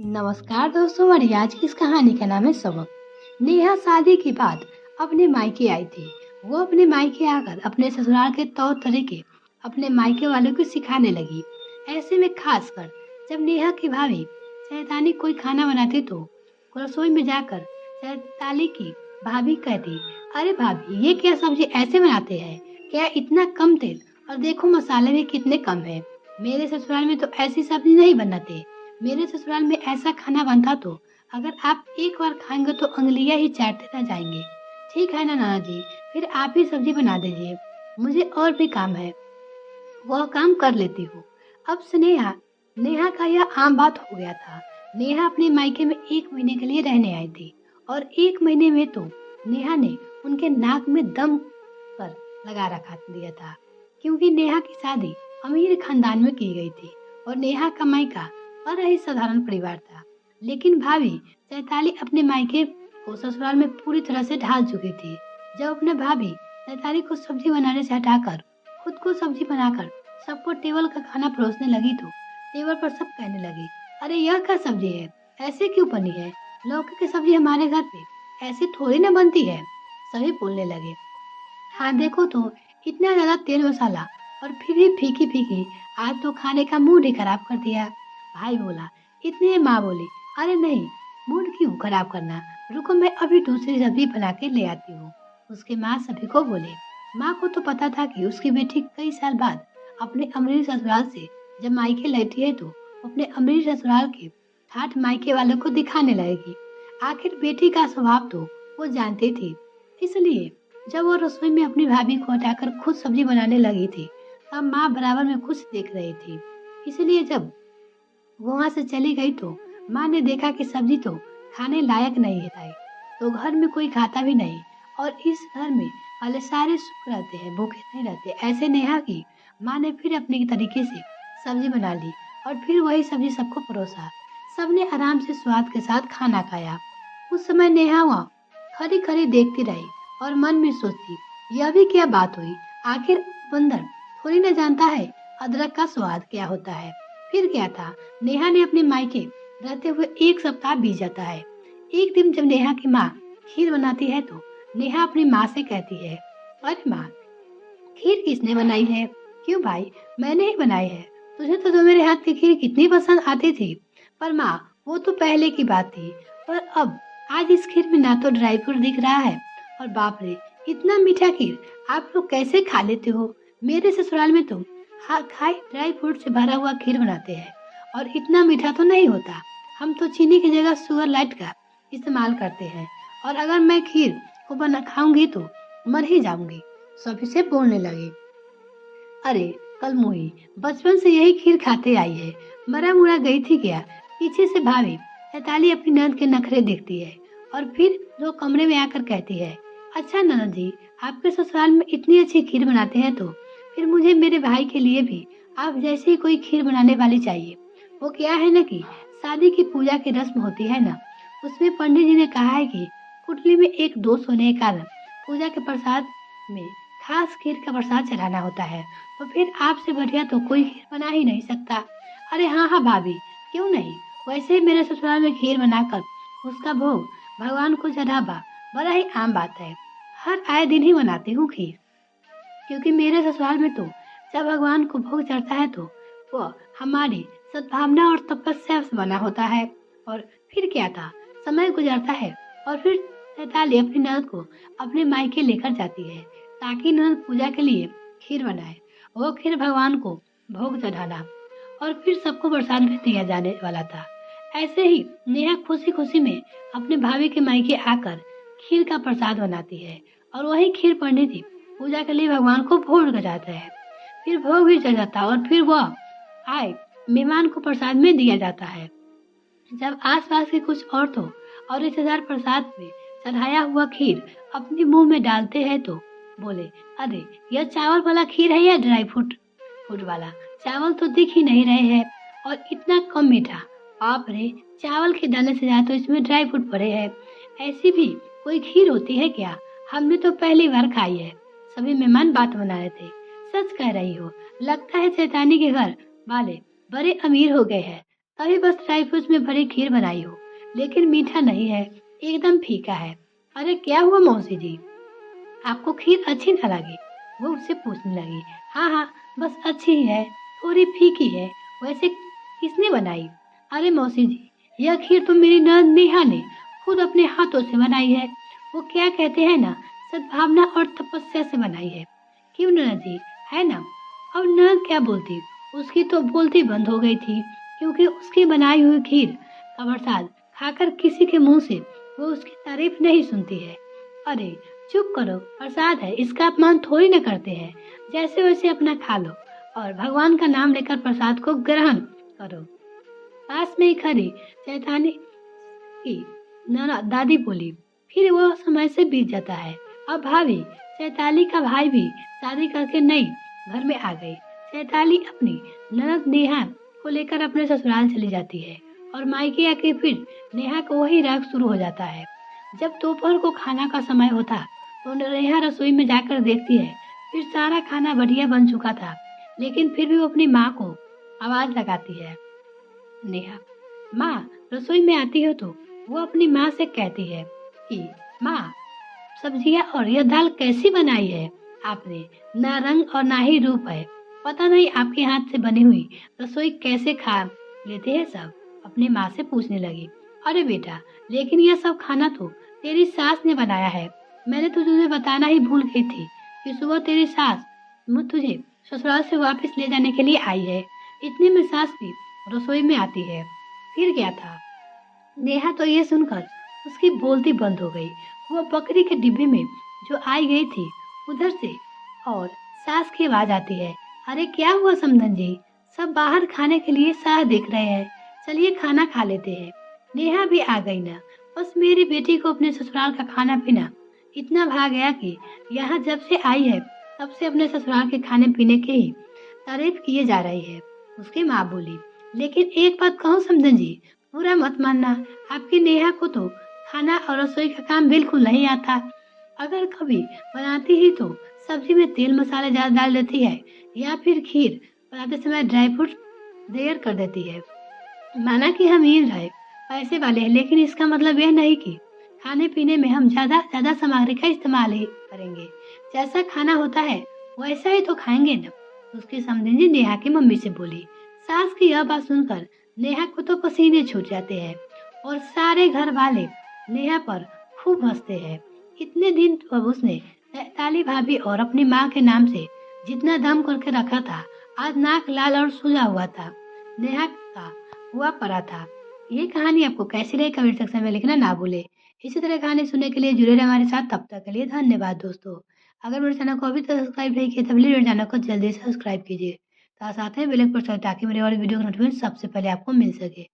नमस्कार दोस्तों, हमारी आज की इस कहानी का नाम है सबक। नेहा शादी के बाद अपने मायके आई थी। वो अपने मायके आकर अपने ससुराल के तौर तरीके अपने मायके वालों को सिखाने लगी। ऐसे में खासकर जब नेहा की भाभी सैतानी कोई खाना बनाती तो वो रसोई में जाकर सैताली की भाभी कहती, अरे भाभी, ये क्या सब्जी ऐसे बनाते हैं? क्या इतना कम तेल? और देखो मसाले भी कितने कम है। मेरे ससुराल में तो ऐसी सब्जी नहीं बनाते। मेरे ससुराल में ऐसा खाना बनता तो अगर आप एक बार खाएंगे तो उंगलियां ही चाटते रह जाएंगे। ठीक है ना नाना जी, फिर आप ही सब्जी बना दीजिए, मुझे और भी काम है, वह काम कर लेती हूँ। अब से नेहा नेहा का यह आम बात हो गया था। नेहा अपने मायके में 1 महीने के लिए रहने आई थी और 1 महीने में तो नेहा ने उनके नाक में दम कर लगा रखा दिया था, क्योंकि नेहा की शादी अमीर खानदान में की गई थी और नेहा का मायका बड़ा ही साधारण परिवार था। लेकिन भाभी चैताली अपने मायके को ससुराल में पूरी तरह से ढाल चुकी थी। जब अपने भाभी चैताली को सब्जी बनाने से हटाकर खुद को सब्जी बनाकर सबको टेबल का खाना परोसने लगी तो टेबल पर सब कहने लगे, अरे यह क्या सब्जी है, ऐसे क्यों बनी है? लौकी की सब्जी हमारे घर पे ऐसे थोड़ी ना बनती है। सभी बोलने लगे, हाँ देखो तो, इतना ज्यादा तेल मसाला और फिर भी फीकी फीकी, आज तो खाने का मूड ही खराब कर दिया। भाई बोला, इतने में माँ बोली, अरे नहीं, मूड क्यों खराब करना, रुको मैं अभी दूसरी सब्जी बना के ले आती हूँ। उसके माँ सभी को बोले। माँ को तो पता था कि उसकी बेटी कई साल बाद अपने अमीर ससुराल से जब मायके लौटी है तो अपने अमीर ससुराल के ठाठ मायके वालों को दिखाने लगेगी। आखिर बेटी का स्वभाव तो वो जानती थी। इसलिए जब वो रसोई में अपनी भाभी को हटाकर खुद सब्जी बनाने लगी थी, तब माँ बराबर में कुछ देख रही थी। इसलिए जब वो वहां से चली गई तो माँ ने देखा कि सब्जी तो खाने लायक नहीं है, तो घर में कोई खाता भी नहीं और इस घर में वाले सारे सुख रहते हैं, भूखे नहीं रहते। ऐसे नेहा की माँ ने फिर अपने तरीके से सब्जी बना ली और फिर वही सब्जी सबको परोसा। सबने आराम से स्वाद के साथ खाना खाया। उस समय नेहा वहाँ खड़ी खड़ी देखती रही और मन में सोचती, यह भी क्या बात हुई, आखिर बंदर थोड़ी न जानता है अदरक का स्वाद क्या होता है। फिर क्या था, नेहा ने अपने मायके रहते हुए 1 सप्ताह बीत जाता है। एक दिन जब नेहा की माँ खीर बनाती है तो नेहा अपनी माँ से कहती है, अरे माँ, खीर किसने बनाई है? क्यों भाई, मैंने ही बनाई है। तुझे तो मेरे हाथ की खीर कितनी पसंद आती थी। पर माँ, वो तो पहले की बात थी, पर अब आज इस खीर में ना तो ड्राई फ्रूट दिख रहा है, और बाप रे, इतना मीठा खीर आप लोग कैसे खा लेते हो? मेरे ससुराल में तो खाए ड्राई फ्रूट से भरा हुआ खीर बनाते हैं और इतना मीठा तो नहीं होता। हम तो चीनी की जगह शुगर लाइट का इस्तेमाल करते हैं, और अगर मैं खीर को बना खाऊंगी तो मर ही जाऊंगी। सभी से बोलने लगे, अरे कल मोही बचपन से यही खीर खाते आई है, मरा मुड़ा गई थी क्या? पीछे से भाभी सैताली अपनी ननद के नखरे देखती है और फिर जो कमरे में आकर कहती है, अच्छा ननद जी, आपके ससुराल में इतनी अच्छी खीर बनाते हैं तो फिर मुझे मेरे भाई के लिए भी आप जैसी ही कोई खीर बनाने वाली चाहिए। वो क्या है ना कि शादी की पूजा की रस्म होती है ना, उसमें पंडित जी ने कहा है कि कुंडली में एक दोष होने के कारण पूजा के प्रसाद में खास खीर का प्रसाद चढ़ाना होता है, तो फिर आपसे बढ़िया तो कोई खीर बना ही नहीं सकता। अरे हाँ हाँ भाभी, क्यों नहीं, वैसे ही मेरे ससुराल में खीर बनाकर उसका भोग भगवान को चढ़ावा बड़ा ही आम बात है। हर आए दिन ही बनाती हूँ खीर, क्योंकि मेरे ससुराल में तो जब भगवान को भोग चढ़ता है तो वह हमारी सद्भावना और तपस्या से बना होता है। और फिर क्या था, समय गुजरता है और फिर सैताली अपनी ननद को अपने मायके लेकर जाती है ताकि ननद पूजा के लिए खीर बनाए। वो खीर भगवान को भोग चढ़ाना और फिर सबको प्रसाद में दिया जाने वाला था। ऐसे ही नेहा खुशी खुशी में अपने भाभी के मायके आकर खीर का प्रसाद बनाती है और वही खीर पंडित जी पूजा के लिए भगवान को भोग लगाता है। फिर भोग भी चढ़ जाता है और फिर वह आए मेहमान को प्रसाद में दिया जाता है। जब आसपास के कुछ औरतों और रिश्तेदार प्रसाद में चढ़ाया हुआ खीर अपने मुंह में डालते हैं तो बोले, अरे यह चावल वाला खीर है या ड्राई फ्रूट फूड वाला? चावल तो दिख ही नहीं रहे हैं और इतना कम मीठा, बाप रे, चावल के दाने से ज्यादा तो इसमें ड्राई फ्रूट पड़े हैं। ऐसी भी कोई खीर होती है क्या? हमने तो पहली बार खाई है। सभी मेहमान बात बना रहे थे। सच कह रही हो, लगता है शैतानी के घर वाले बड़े अमीर हो गए हैं, कभी बस ड्राई फ्रूट्स में भरी खीर बनाई हो, लेकिन मीठा नहीं है, एकदम फीका है। अरे क्या हुआ मौसी जी, आपको खीर अच्छी ना लगी? वो उससे पूछने लगी। हाँ हाँ, बस अच्छी ही है, थोड़ी फीकी है। वैसे किसने बनाई? अरे मौसी जी, यह खीर तो मेरी ननद नेहा ने खुद अपने हाथों से बनाई है। वो क्या कहते हैं ना, सद्भावना और तपस्या से बनाई है। क्यों ननद जी, है ना? और ननद क्या बोलती, उसकी तो बोलती बंद हो गई थी, क्योंकि उसकी बनाई हुई खीर का प्रसाद खाकर किसी के मुंह से वो उसकी तारीफ नहीं सुनती है। अरे चुप करो, प्रसाद है, इसका अपमान थोड़ी न करते हैं। जैसे वैसे अपना खा लो और भगवान का नाम लेकर प्रसाद को ग्रहण करो। पास में ही खड़ी चैतानी की नाना दादी बोली। फिर वह समय से बीत जाता है। अब भाभी चैताली का भाई भी शादी करके नई घर में आ गई। चैताली अपनी ननद नेहा को लेकर अपने ससुराल चली जाती है और मायके आके फिर नेहा को वही राग शुरू हो जाता है। जब दोपहर को खाना का समय होता तो नेहा रसोई में जाकर देखती है, फिर सारा खाना बढ़िया बन चुका था, लेकिन फिर भी वो अपनी माँ को आवाज लगाती है। नेहा, माँ रसोई में आती हो तो वो अपनी माँ से कहती है कि माँ, सब्जियाँ और यह दाल कैसी बनाई है आपने? ना रंग और ना ही रूप है। पता नहीं आपके हाथ से बनी हुई रसोई कैसे खा लेते हैं सब। अपनी माँ से पूछने लगी। अरे बेटा, लेकिन यह सब खाना तो तेरी सास ने बनाया है। मैंने तो तुझे बताना ही भूल गई थी कि सुबह तेरी सास तुझे ससुराल से वापस ले जाने के लिए आई है। इतने में सास भी रसोई में आती है। फिर क्या था? नेहा तो ये सुनकर उसकी बोलती बंद हो गई। वो बकरी के डिब्बे में जो आई गई थी उधर से और सास की आवाज आती है। अरे क्या हुआ समधन जी, सब बाहर खाने के लिए साह देख रहे हैं, चलिए खाना खा लेते हैं। नेहा भी आ गई ना, बस मेरी बेटी को अपने ससुराल का खाना पीना इतना भा गया कि यहाँ जब से आई है तब से अपने ससुराल के खाने पीने की ही तारीफ किए जा रही है। उसकी माँ बोली। लेकिन एक बात कहूँ समधन जी, बुरा मत मानना, आपकी नेहा को तो खाना और रसोई का काम बिल्कुल नहीं आता। अगर कभी बनाती ही तो सब्जी में तेल मसाले ज्यादा डाल देती है, या फिर खीर बनाते समय ड्राई फ्रूट देर कर देती है। माना कि हम अमीर है, पैसे वाले हैं, लेकिन इसका मतलब यह नहीं कि खाने पीने में हम ज्यादा ज्यादा सामग्री का इस्तेमाल ही करेंगे। जैसा खाना होता है वैसा ही तो खाएंगे ना। उसकी समधी जी नेहा की मम्मी से बोली। सास की यह बात सुनकर नेहा को तो पसीने छूट जाते हैं और सारे घर वाले नेहा पर खूब हंसते हैं। इतने दिन तो अब उसने ताली भाभी और अपनी माँ के नाम से जितना दम करके रखा था, आज नाक लाल और सूजा हुआ था। नेहा का हुआ पड़ा था। ये कहानी आपको कैसी लगी कमेंट सेक्शन में लिखना ना भूले। इसी तरह कहानी सुनने के लिए जुड़े रहे हमारे साथ। तब तक के लिए धन्यवाद दोस्तों। अगर मेरे चैनल को अभी तक सब्सक्राइब नहीं किया तो प्लीज मेरे चैनल को जल्दी से सब्सक्राइब कीजिए। साथ में बेल आइकन पर ताकि मेरे और वीडियो का नोटिफिकेशन सबसे पहले आपको मिल सके।